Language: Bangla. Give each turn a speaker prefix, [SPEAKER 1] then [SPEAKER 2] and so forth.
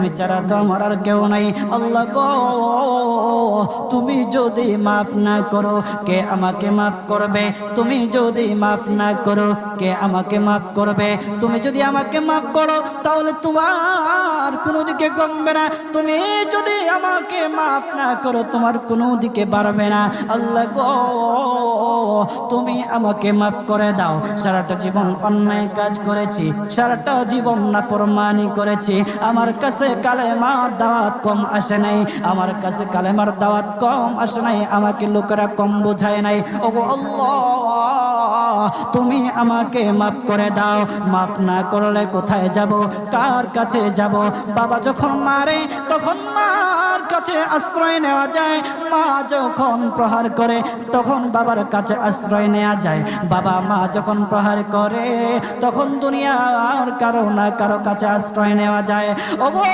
[SPEAKER 1] তুমি ছাড়া তো আমার আর কেউ নাই। আল্লাহ গো, তুমি যদি মাফ না করো কে আমাকে মাফ করবে? তুমি যদি মাফ না করো কে আমাকে মাফ করবে? তুমি যদি আমাকে মাফ করো তাহলে তোমার কোনো দিকে কমবে না, তুমি যদি আমাকে মাফ না করো তোমার কোনো দিকে বাড়বে না। আল্লাহ গো, তুমি আমাকে মাফ করে দাও। সারাটা জীবন অন্যায় কাজ করেছি, সারাটা জীবন নাফরমানি করেছি, আমার কাছে কালেমার দাওয়াত কম আসে নাই, আমার কাছে কালেমার দাওয়াত কম আসে নাই, আমাকে লোকেরা কম বোঝায় নাই। ওগো আল্লাহ, তুমি আমাকে মাফ করে দাও। মাফ না করলে কোথায় যাব, কার কাছে যাব? বাবা যখন মারে তখন মার কাছে আশ্রয় নেওয়া যায়, মা যখন প্রহার করে তখন বাবার কাছে আশ্রয় নেওয়া যায়, বাবা মা যখন প্রহার করে তখন দুনিয়ার কারো না কারো কাছে আশ্রয় নেওয়া যায়। ওগো